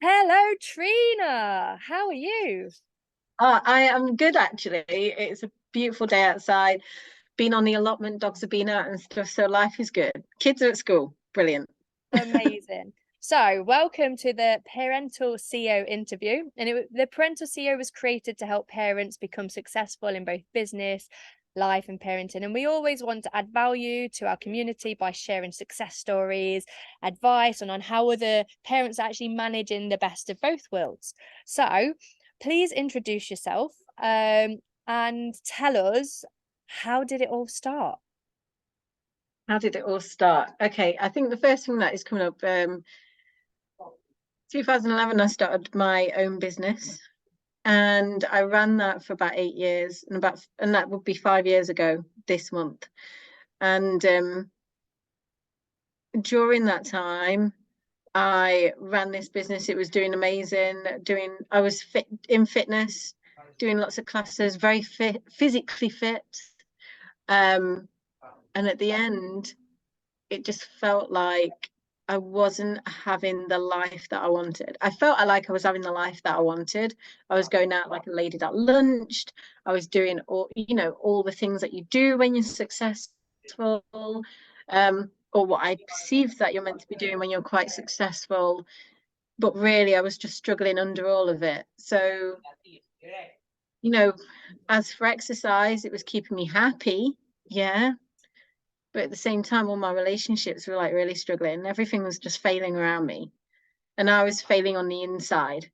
Hello, Trina. How are you? Oh, I am good actually. It's a beautiful day outside. Been on the allotment, dogs have been out and stuff, so life is good. Kids are at school. Brilliant. Amazing. So, welcome to the Parental CEO interview. The Parental CEO was created to help parents become successful in both business, life, and parenting. And we always want to add value to our community by sharing success stories, advice on how other parents are actually managing the best of both worlds. So, please introduce yourself and tell us, how did it all start? How did it all start? Okay, I think the first thing that is coming up, 2011, I started my own business and I ran that for about 8 years and that would be 5 years ago this month. And during that time, I ran this business. It was doing amazing. I was fit in fitness, doing lots of classes, very fit, physically fit. Um, and at the end, it just felt like I wasn't having the life that I wanted. I felt like I was having the life that I wanted. I was going out like a lady that lunched. I was doing all the things that you do when you're successful, or what I perceived that you're meant to be doing when you're quite successful. But really, I was just struggling under all of it. So, you know, as for exercise, it was keeping me happy. Yeah. But at the same time, all my relationships were like really struggling. Everything was just failing around me. And I was failing on the inside.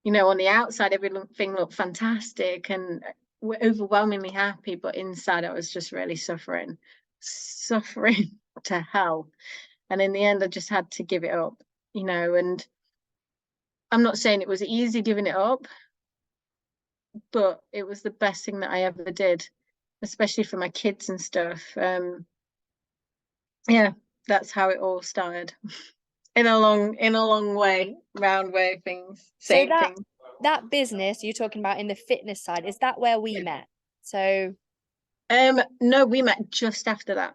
On the outside, everything looked fantastic and we're overwhelmingly happy. But inside, I was just really suffering to hell. And in the end, I just had to give it up, and I'm not saying it was easy giving it up, but it was the best thing that I ever did, especially for my kids and stuff. Yeah, that's how it all started. In a long way, round way of things, So same that thing. that business you're talking about in the fitness side, is that where we Yeah. met? So, No, we met just after that.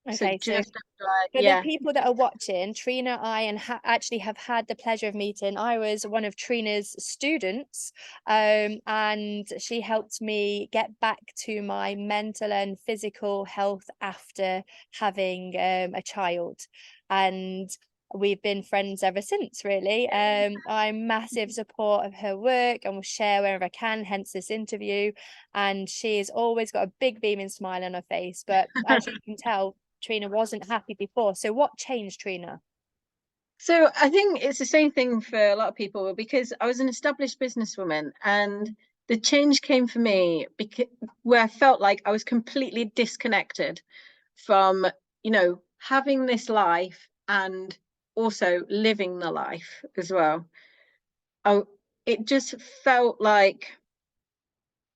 So okay, so just after that, for the yeah. people that are watching, Trina, I and ha actually have had the pleasure of meeting. I was one of Trina's students, and she helped me get back to my mental and physical health after having a child. And we've been friends ever since, really. I'm massive support of her work and will share wherever I can, hence this interview. And she's always got a big beaming smile on her face. But as you can tell, Trina wasn't happy before. So what changed, Trina? So I think it's the same thing for a lot of people because I was an established businesswoman and the change came for me because where I felt like I was completely disconnected from, having this life and also living the life as well. Oh, it just felt like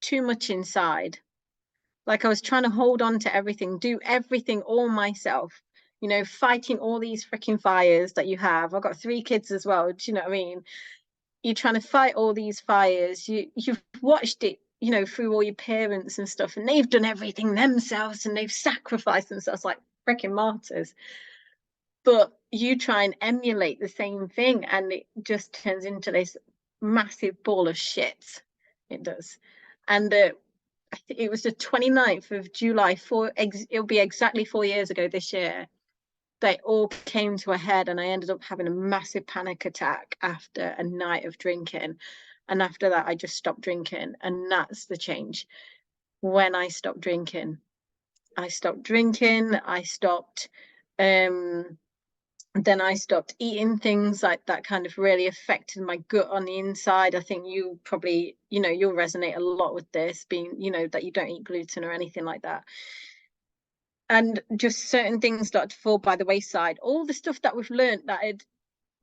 too much inside. Like I was trying to hold on to everything, do everything all myself, fighting all these freaking fires that you have. I've got 3 kids as well. Do you know what I mean? You're trying to fight all these fires. You've watched it, through all your parents and stuff, and they've done everything themselves and they've sacrificed themselves like freaking martyrs. But you try and emulate the same thing, and it just turns into this massive ball of shit. It does. And it was the 29th of July, it'll be exactly 4 years ago this year, they all came to a head and I ended up having a massive panic attack after a night of drinking. And after that, I just stopped drinking. And that's the change. When I stopped drinking, I stopped, um, then I stopped eating things like that kind of really affected my gut on the inside. I think you probably, you'll resonate a lot with this being, that you don't eat gluten or anything like that. And just certain things start to fall by the wayside. All the stuff that we've learned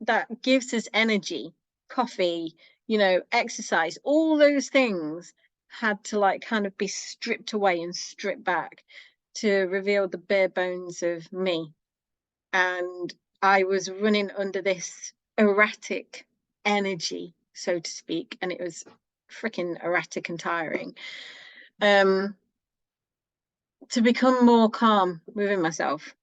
that gives us energy, coffee, exercise, all those things had to like kind of be stripped away and stripped back to reveal the bare bones of me. And I was running under this erratic energy, so to speak, and it was freaking erratic and tiring. To become more calm within myself.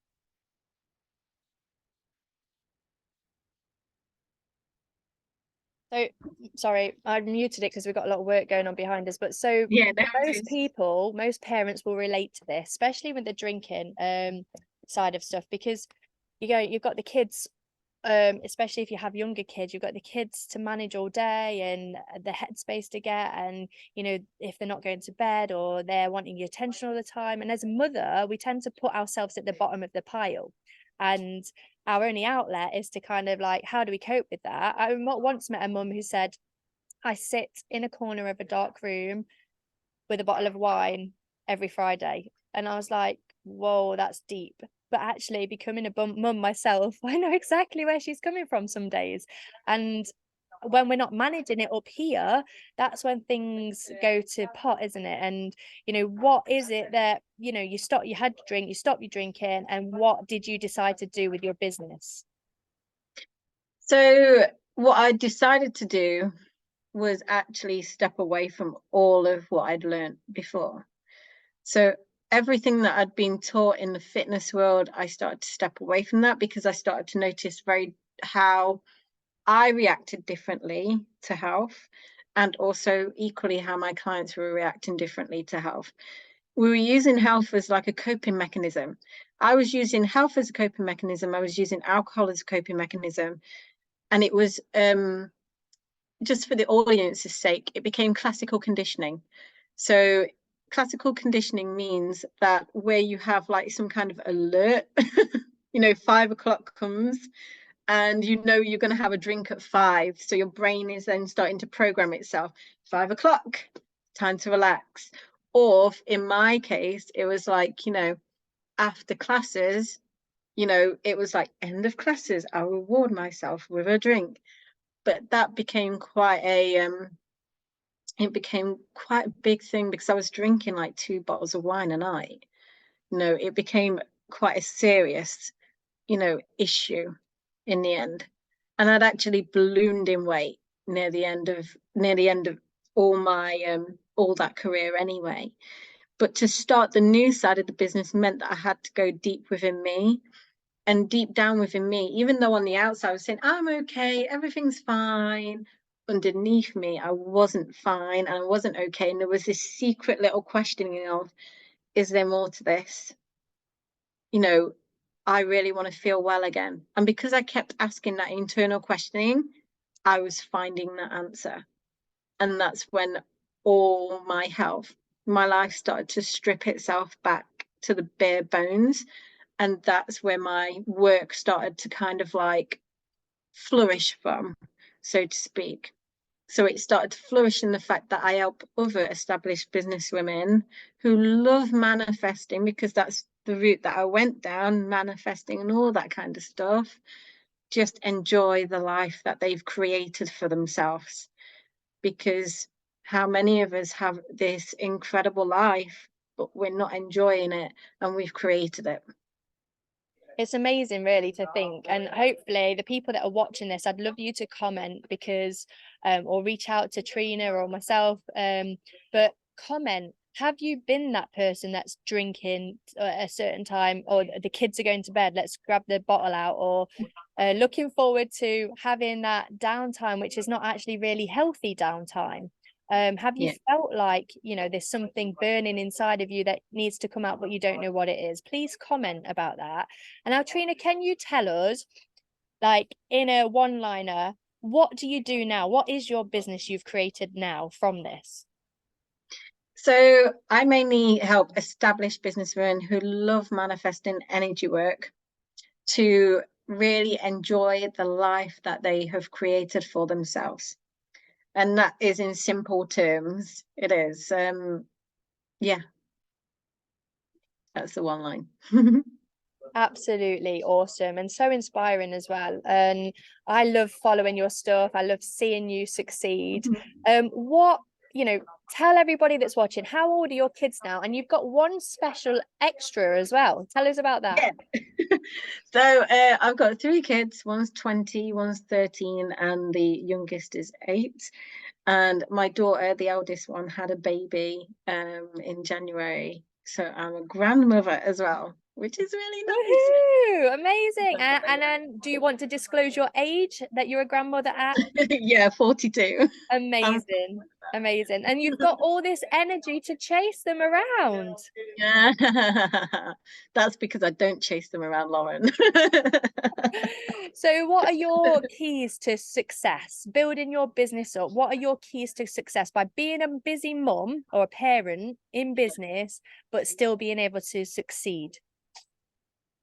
So, sorry, I muted it because we've got a lot of work going on behind us. But so Yeah, no most worries. people, most parents will relate to this, especially with the drinking side of stuff, because you've got the kids, especially if you have younger kids, you've got the kids to manage all day and the headspace to get, and if they're not going to bed or they're wanting your attention all the time. And as a mother, we tend to put ourselves at the bottom of the pile, and our only outlet is to kind of like, how do we cope with that? I once met a mum who said, I sit in a corner of a dark room with a bottle of wine every Friday. And I was like, whoa, that's deep. But actually, becoming a mum myself, I know exactly where she's coming from some days. And when we're not managing it up here, that's when things go to pot, isn't it? And what is it that you had to drink, you stopped your drinking, and what did you decide to do with your business? So what I decided to do was actually step away from all of what I'd learned before. So everything that I'd been taught in the fitness world, I started to step away from that because I started to notice how I reacted differently to health, and also equally how my clients were reacting differently to health. We were using health as like a coping mechanism. I was using health as a coping mechanism. I was using alcohol as a coping mechanism. And it was just for the audience's sake, it became classical conditioning. So classical conditioning means that where you have like some kind of alert, 5 o'clock comes and you're going to have a drink at 5. So your brain is then starting to program itself. 5 o'clock, time to relax. Or in my case, it was like, after classes, it was like end of classes, I'll reward myself with a drink. But that became it became quite a big thing because I was drinking like 2 bottles of wine a night. It became quite a serious, issue in the end. And I'd actually ballooned in weight near the end of all that career anyway. But to start the new side of the business meant that I had to go deep within me, and deep down within me, even though on the outside I was saying, I'm okay, everything's fine, underneath me, I wasn't fine and I wasn't okay. And there was this secret little questioning of, is there more to this? I really want to feel well again. And because I kept asking that internal questioning, I was finding that answer. And that's when all my health, my life started to strip itself back to the bare bones. And that's where my work started to kind of like flourish from, so to speak. So it started to flourish in the fact that I help other established business women who love manifesting, because that's the route that I went down, manifesting and all that kind of stuff, just enjoy the life that they've created for themselves. Because how many of us have this incredible life, but we're not enjoying it, and we've created it? It's amazing, really, to think. And hopefully, the people that are watching this, I'd love you to comment, because, or reach out to Trina or myself. But comment, have you been that person that's drinking at a certain time, or the kids are going to bed, let's grab the bottle out, or looking forward to having that downtime, which is not actually really healthy downtime? Have you Yeah. felt like there's something burning inside of you that needs to come out, but you don't know what it is? Please comment about that. And now, Trina, can you tell us, like in a one-liner, what do you do now? What is your business you've created now from this? So I mainly help established businesswomen who love manifesting energy work to really enjoy the life that they have created for themselves. And that is in simple terms. It is. Yeah, that's the one line. Absolutely awesome and so inspiring as well. And I love following your stuff. I love seeing you succeed. What, tell everybody that's watching, how old are your kids now? And you've got one special extra as well. Tell us about that. Yeah. So I've got 3 kids. One's 20, one's 13, and the youngest is 8. And my daughter, the eldest one, had a baby in January. So I'm a grandmother as well. which is really nice. Woohoo! Amazing. And then do you want to disclose your age that you're a grandmother at? Yeah, 42. I'm Amazing. Amazing. And you've got all this energy to chase them around. yeah. That's because I don't chase them around, Lauren. So, what are your keys to success? Building your business up. What are your keys to success by being a busy mum or a parent in business, but still being able to succeed?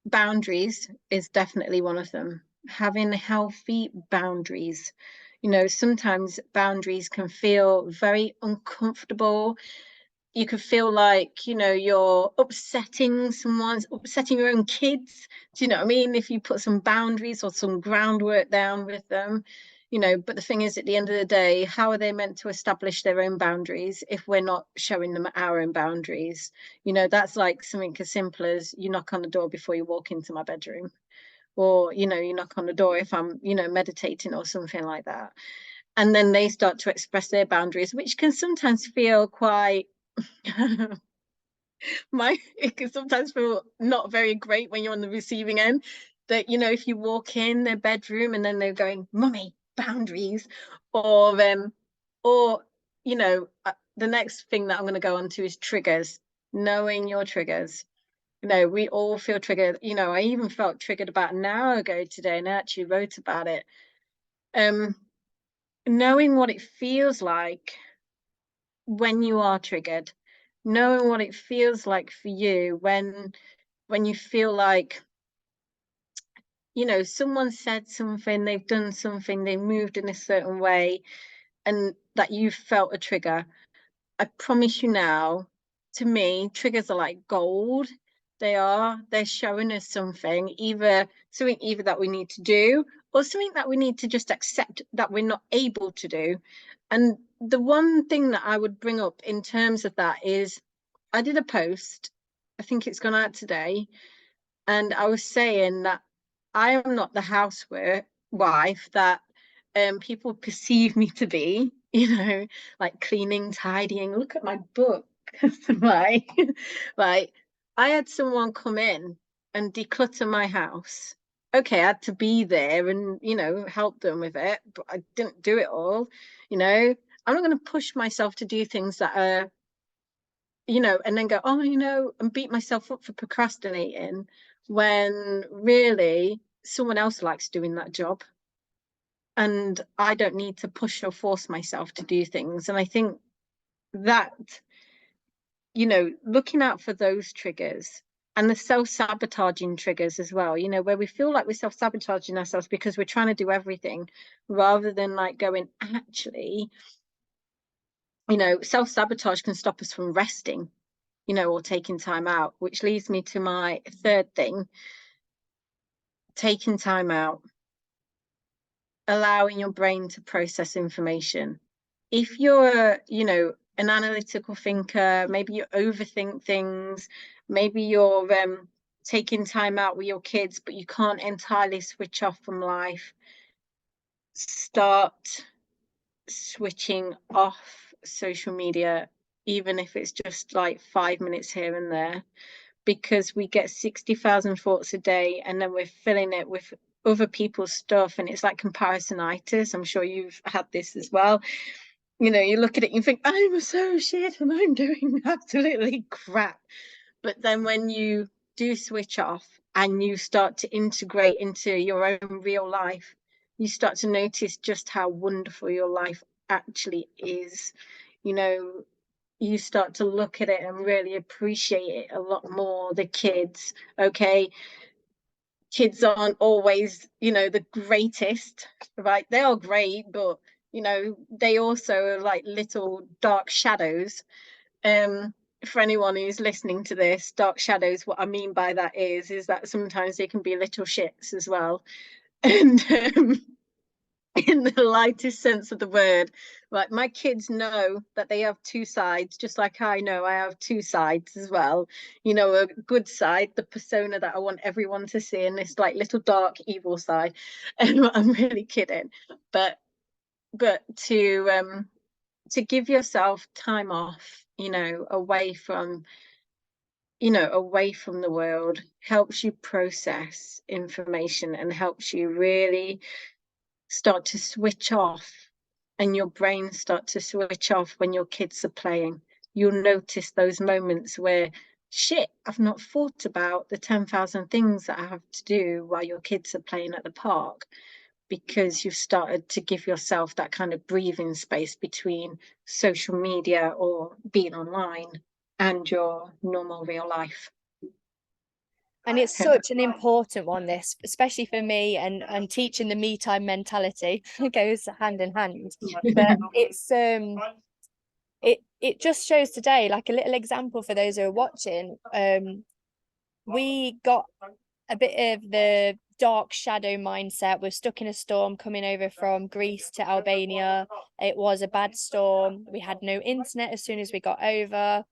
Boundaries is definitely one of them. Having healthy boundaries. You know, sometimes boundaries can feel very uncomfortable. You could feel like, you know, you're upsetting someone's upsetting your own kids. Do you know what I mean? If you put some boundaries or some groundwork down with them, you know, but the thing is, at the end of the day, how are they meant to establish their own boundaries if we're not showing them our own boundaries? You know, that's like something as simple as you knock on the door before you walk into my bedroom, or, you know, you knock on the door if I'm, you know, meditating or something like that. And then they start to express their boundaries, which can sometimes feel quite it can sometimes feel not very great when you're on the receiving end. That, you know, if you walk in their bedroom and then they're going, "Mummy, boundaries," or you know, the next thing that I'm going to go on to is triggers. Knowing your triggers. You know, we all feel triggered. You know, I even felt triggered about an hour ago today, and I actually wrote about it. Um, Knowing what it feels like when you are triggered, knowing what it feels like for you when you feel like, you know, someone said something, they've done something, they moved in a certain way, and that you felt a trigger. I promise you now, to me, triggers are like gold. They're showing us something, either that we need to do, or something that we need to just accept that we're not able to do. And the one thing that I would bring up in terms of that is I did a post, I think it's gone out today, and I was saying that I am not the housework wife that people perceive me to be, you know, like cleaning, tidying. Look at my book. Right. Like, I had someone come in and declutter my house. Okay, I had to be there and, you know, help them with it, but I didn't do it all, you know. I'm not going to push myself to do things that are, you know, and then go, oh, you know, and beat myself up for procrastinating when really someone else likes doing that job. And I don't need to push or force myself to do things. And I think that, you know, looking out for those triggers and the self-sabotaging triggers as well, you know, where we feel like we're self-sabotaging ourselves because we're trying to do everything rather than like going, actually, you know, self-sabotage can stop us from resting, you know, or taking time out, which leads me to my third thing, taking time out, allowing your brain to process information. If you're, you know, an analytical thinker, maybe you overthink things, maybe you're taking time out with your kids, but you can't entirely switch off from life, start switching off social media, even if it's just like 5 minutes here and there, because we get 60,000 thoughts a day and then we're filling it with other people's stuff, and it's like comparisonitis. I'm sure you've had this as well. You know, you look at it, you think, I'm so shit and I'm doing absolutely crap. But then when you do switch off and you start to integrate into your own real life, you start to notice just how wonderful your life actually is. You know, you start to look at it and really appreciate it a lot more. The kids, okay, kids aren't always, you know, the greatest, right? They are great, but you know, they also are like little dark shadows. For anyone who's listening to this, dark shadows, what I mean by that is that sometimes they can be little shits as well. And in the lightest sense of the word. Like, my kids know that they have two sides, just like I know I have two sides as well. You know, a good side, the persona that I want everyone to see, and this like little dark evil side. And I'm really kidding. But but to give yourself time off, you know, away from you know, away from the world, helps you process information and helps you really start to switch off, and your brain start to switch off when your kids are playing. You'll notice those moments where, shit, I've not thought about the 10,000 things that I have to do while your kids are playing at the park, because you've started to give yourself that kind of breathing space between social media or being online and your normal real life. And it's such an important one, this, especially for me, and teaching the me time mentality goes hand in hand. But it just shows today, like a little example for those who are watching. We got a bit of the dark shadow mindset. We're stuck in a storm coming over from Greece to Albania. It was a bad storm. We had no internet as soon as we got over,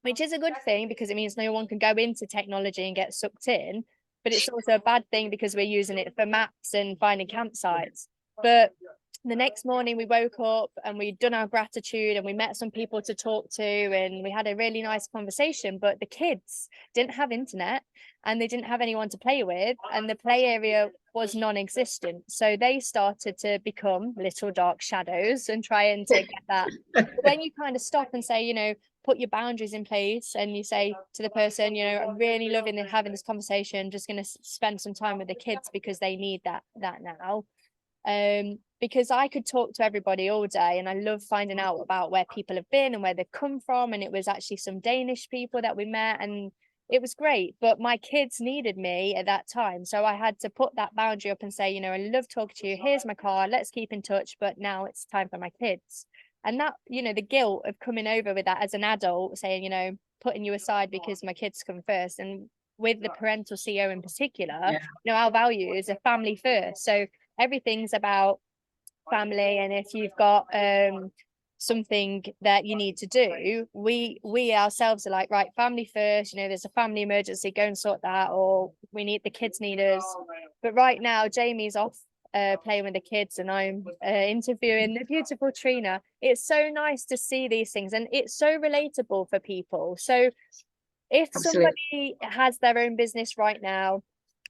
which is a good thing because it means no one can go into technology and get sucked in. But it's also a bad thing because we're using it for maps and finding campsites. But the next morning we woke up and we'd done our gratitude and we met some people to talk to and we had a really nice conversation. But the kids didn't have internet and they didn't have anyone to play with, and the play area was non-existent. So they started to become little dark shadows and trying to get that. But when you kind of stop and say, you know, put your boundaries in place and you say to the person, you know, I'm really loving and having this conversation, just going to spend some time with the kids because they need that now. Because I could talk to everybody all day and I love finding out about where people have been and where they've come from. And it was actually some Danish people that we met and it was great. But my kids needed me at that time. So I had to put that boundary up and say, you know, I love talking to you. Here's my card. Let's keep in touch. But now it's time for my kids. And that, you know, the guilt of coming over with that as an adult, saying, you know, putting you aside because my kids come first. And with the parental CEO in particular, Yeah. you know, our values are family first. So everything's about family, and if you've got something that you need to do, we ourselves are like, right, family first, you know, there's a family emergency, go and sort that, or we need, the kids need us. But right now Jamie's off playing with the kids and I'm interviewing the beautiful Trina. It's so nice to see these things and it's so relatable for people. So if Absolutely. somebody has their own business right now,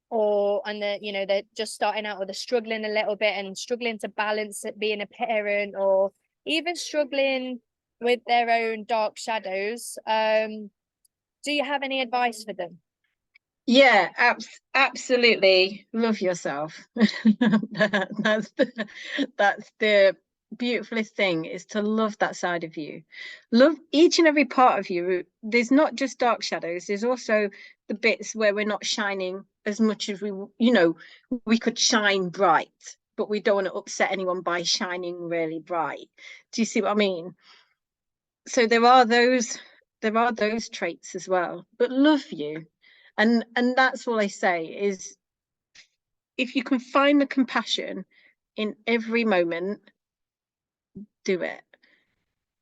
or and they're, you know, they're just starting out or they're struggling a little bit and struggling to balance it, being a parent, or even struggling with their own dark shadows, do you have any advice for them? Yeah, absolutely. Love yourself. That's the beautifulest thing, is to love that side of you. Love each and every part of you. There's not just dark shadows, there's also the bits where we're not shining as much as we, you know, we could shine bright, but we don't want to upset anyone by shining really bright. Do you see what I mean? So there are those traits as well, but love you. And that's all I say is, if you can find the compassion in every moment, do it.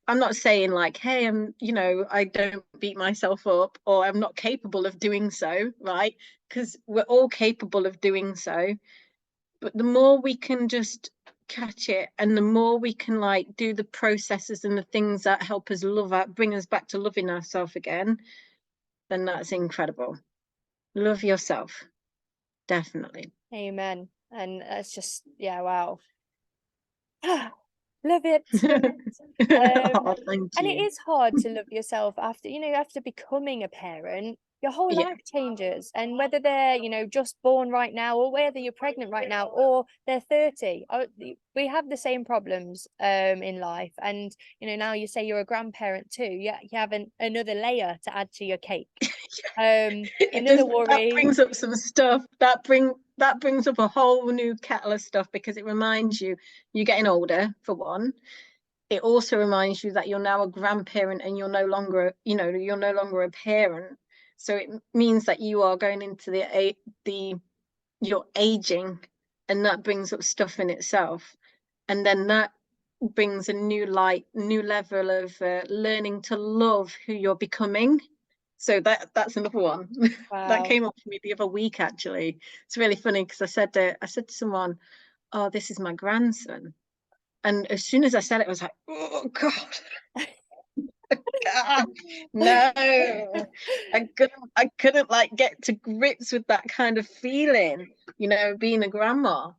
I'm not saying like, hey, you know, I don't beat myself up or I'm not capable of doing so, right? Because we're all capable of doing so. But the more we can just catch it and the more we can like do the processes and the things that help us love out, bring us back to loving ourselves again, then that's incredible. Love yourself. Definitely. Amen. And it's just, yeah, wow. Love it, love it. Oh, thank And it you. is hard to love yourself after, you know, after becoming a parent. Your whole Yeah, life changes, and whether they're, you know, just born right now, or whether you're pregnant right now, or they're 30, we have the same problems in life. And you know, now you say you're a grandparent too, yeah, you have another layer to add to your cake. it Another just, that worry. brings up some stuff that brings up a whole new kettle of stuff, because it reminds you you're getting older, for one. It also reminds you that you're now a grandparent and you're no longer, you know, you're no longer a parent. So it means that you are going into the you're aging, and that brings up stuff in itself. And then that brings a new level of learning to love who you're becoming. So that's another one that Wow. came up for me the other week. Actually, it's really funny because I said to someone, "Oh, this is my grandson," and as soon as I said it, I was like, "Oh God." no, I couldn't like get to grips with that kind of feeling, being a grandma.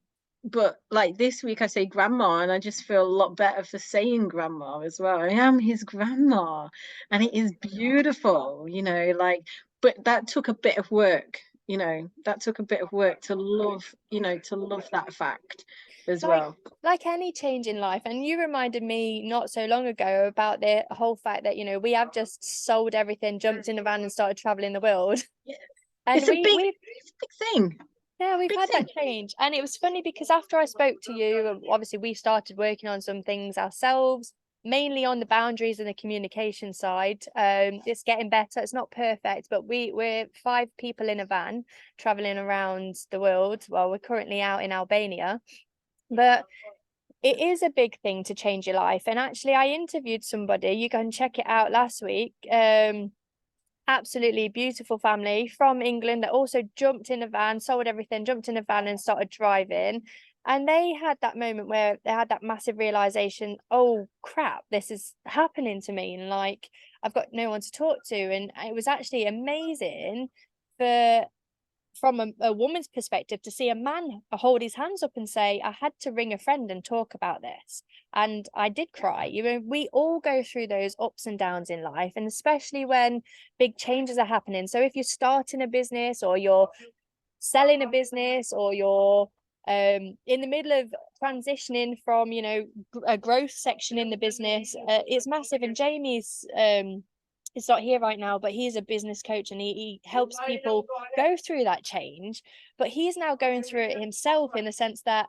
But like this week I say grandma and I just feel a lot better for saying grandma as well. I am his grandma and it is beautiful, like, but that took a bit of work, that took a bit of work to love, to love that fact as like well. like any change in life, and you reminded me not so long ago about the whole fact that we have just sold everything, jumped in a van and started traveling the world. Yeah. And It's a big thing. yeah, we've Big had thing. that change. And it was funny because after I spoke to you, obviously we started working on some things ourselves, mainly on the boundaries and the communication side. It's getting better. It's not perfect, but we're 5 people in a van traveling around the world. Well, we're currently out in Albania, but it is a big thing to change your life. And actually, I interviewed somebody, you can check it out, last week. Absolutely beautiful family from England that also jumped in a van, sold everything, jumped in a van and started driving. And they had that moment where they had that massive realization, oh crap, this is happening to me. And like, I've got no one to talk to. And it was actually amazing for from a woman's perspective to see a man hold his hands up and say, I had to ring a friend and talk about this, and I did cry. We all go through those ups and downs in life, and especially when big changes are happening. So if you're starting a business, or you're selling a business, or you're in the middle of transitioning from a growth section in the business, it's massive. And Jamie's is not here right now, but he's a business coach, and he helps people go through that change. But he's now going through it himself, in the sense that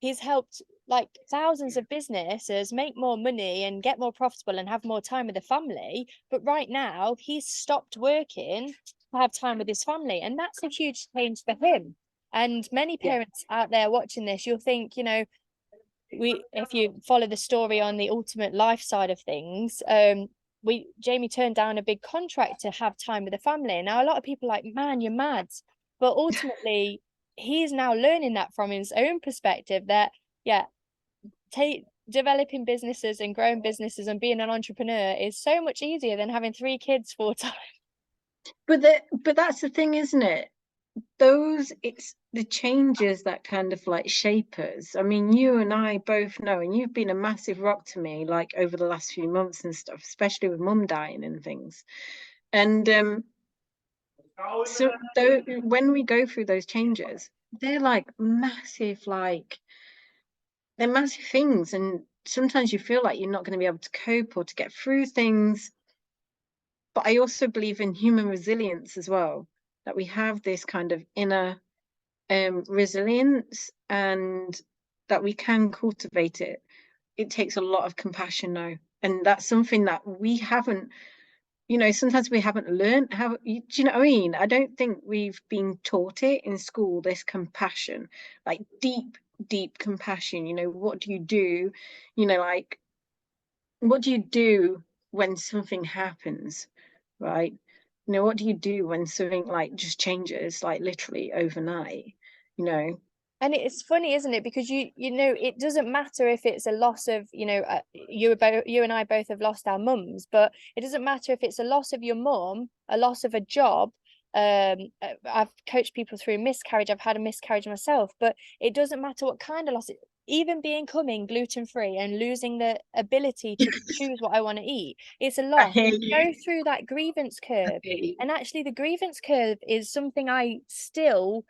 he's helped like thousands of businesses make more money and get more profitable and have more time with the family. But right now he's stopped working to have time with his family, and that's a huge change for him. And many Yeah. parents out there watching this, you'll think, if you follow the story on the ultimate life side of things, Jamie turned down a big contract to have time with the family. Now a lot of people are like, man, you're mad. But ultimately he's now learning that from his own perspective, that yeah, developing businesses and growing businesses and being an entrepreneur is so much easier than having 3 kids full time. But that's the thing, isn't it? It's the changes that kind of like shape us. I mean, you and I both know, and you've been a massive rock to me like over the last few months and stuff, especially with mum dying and things. And so though when we go through those changes, they're like massive, like they're massive things. And sometimes you feel like you're not going to be able to cope or to get through things. But I also believe in human resilience as well, that we have this kind of inner resilience, and that we can cultivate it. It takes a lot of compassion now, and that's something that we haven't, sometimes we haven't learned how. Do you know what I mean? I don't think we've been taught it in school, this compassion, like deep compassion. What do you do, like what do you do when something happens, right? What do you do when something like just changes, like literally overnight, you know? And it's funny, isn't it? Because it doesn't matter if it's a loss of, you and I both have lost our mums, but it doesn't matter if it's a loss of your mum, a loss of a job. I've coached people through miscarriage. I've had a miscarriage myself, but it doesn't matter what kind of loss. Even becoming gluten-free and losing the ability to choose what I want to eat, it's a I loss. hear And you. go through that grievance I curve. hear you. And actually, the grievance curve is something I still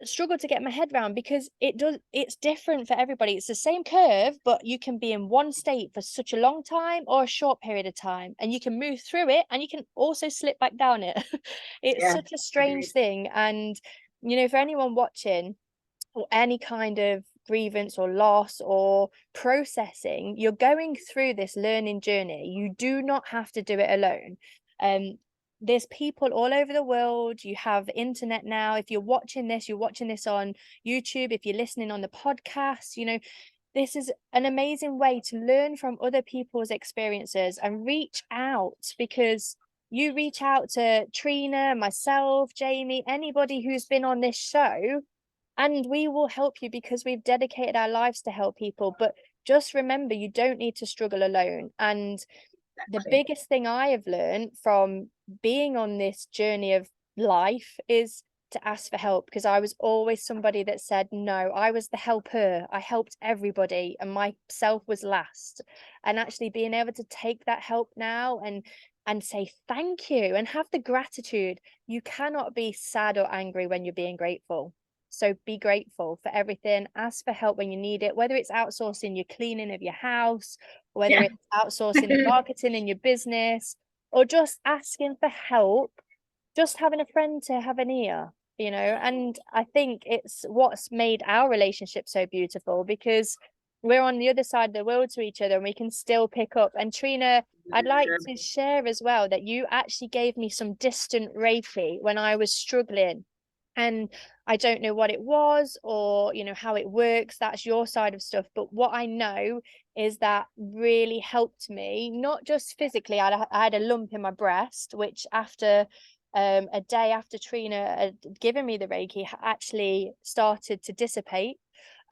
struggle to get my head around, because it's different for everybody. It's the same curve, but you can be in one state for such a long time or a short period of time, and you can move through it and you can also slip back down it. It's Yeah, such a strange agreed. thing. And for anyone watching, or any kind of grievance or loss or processing, you're going through this learning journey. You do not have to do it alone. um there's people all over the world. You have internet now. If you're watching this, you're watching this on YouTube. If you're listening on the podcast, this is an amazing way to learn from other people's experiences and reach out, because you reach out to Trina, myself, Jamie, anybody who's been on this show, and we will help you because we've dedicated our lives to help people. But just remember, you don't need to struggle alone. And the Exactly. biggest thing I have learned from being on this journey of life is to ask for help, because I was always somebody that said no. I was the helper. I helped everybody and myself was last. And actually being able to take that help now and say thank you and have the gratitude. You cannot be sad or angry when you're being grateful. So be grateful for everything. Ask for help when you need it, whether it's outsourcing your cleaning of your house, whether Yeah. it's outsourcing the marketing in your business, or just asking for help, just having a friend to have an ear, you know. And I think it's what's made our relationship so beautiful, because we're on the other side of the world to each other and we can still pick up. And Trina, I'd like to share as well that you actually gave me some distant Reiki when I was struggling. And I don't know what it was or, you know, how it works. That's your side of stuff. But what I know is that really helped me, not just physically. I had a lump in my breast, which after a day after Trina had given me the Reiki, actually started to dissipate.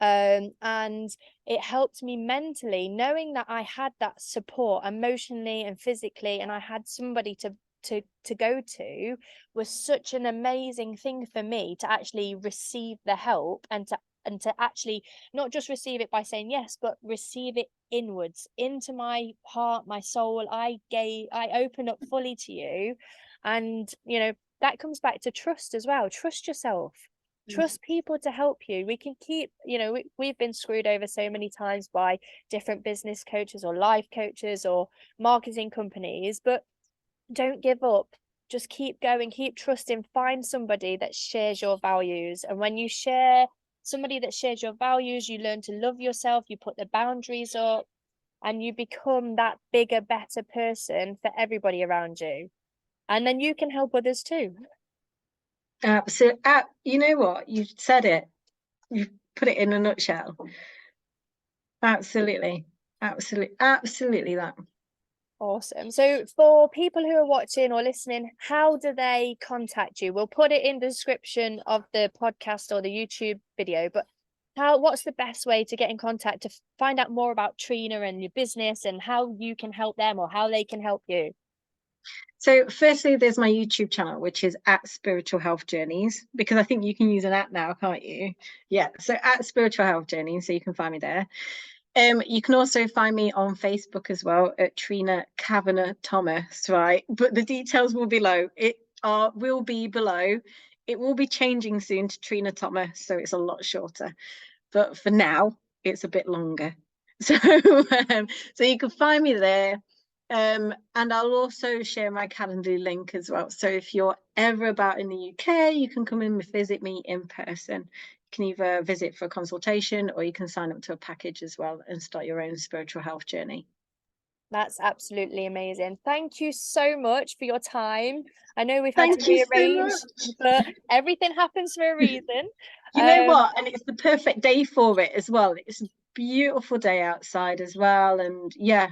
And it helped me mentally, knowing that I had that support emotionally and physically, and I had somebody to go to, was such an amazing thing for me to actually receive the help, and to actually not just receive it by saying yes, but receive it inwards into my heart, my soul. I open up fully to you. And you know, that comes back to trust as well. Trust yourself, trust people to help you. We can keep, you know, we've been screwed over so many times by different business coaches or life coaches or marketing companies, but don't give up. Just keep going, keep trusting, find somebody that shares your values. And when you share somebody that shares your values, you learn to love yourself, you put the boundaries up, and you become that bigger, better person for everybody around you. And then you can help others too. So, you know what? You said it. You put it in a nutshell. Absolutely. Absolutely. Absolutely that. Awesome. So for people who are watching or listening, how do they contact you? We'll put it in the description of the podcast or the YouTube video, but what's the best way to get in contact to find out more about Trina and your business and how you can help them or how they can help you? So, firstly, there's my YouTube channel, which is at Spiritual Health Journeys, because I think you can use an app now, can't you? Yeah. So at Spiritual Health Journeys, so you can find me there. You can also find me on Facebook as well at Trina Kavanagh Thomas, right? But the details will be below. Will be below. It will be changing soon to Trina Thomas, so it's a lot shorter. But for now, it's a bit longer. So, so you can find me there. And I'll also share my Calendly link as well. So if you're ever about in the UK, you can come and visit me in person. You can either visit for a consultation or you can sign up to a package as well and start your own spiritual health journey. That's absolutely amazing. Thank you so much for your time. I know we've had to Thank you so rearrange, much. but everything happens for a reason. You know Um, what? And it's the perfect day for it as well. It's a beautiful day outside as well. And yeah,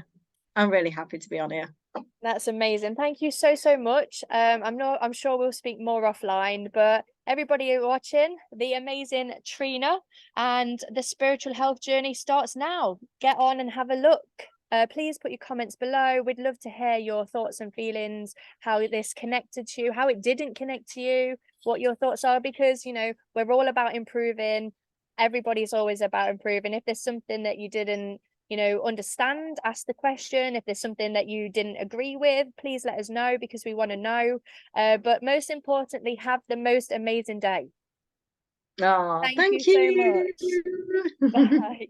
I'm really happy to be on here. That's amazing. Thank you so, so much. I'm sure we'll speak more offline, but everybody watching, the amazing Trina, and the spiritual health journey starts now. Get on and have a look. Please put your comments below. We'd love to hear your thoughts and feelings, how this connected to you, how it didn't connect to you, what your thoughts are, because, you know, we're all about improving. Everybody's always about improving. If there's something that you didn't, you know, understand, ask the question. If there's something that you didn't agree with, please let us know, because we want to know. But most importantly, have the most amazing day. Oh, Thank you thank so much. you. Bye.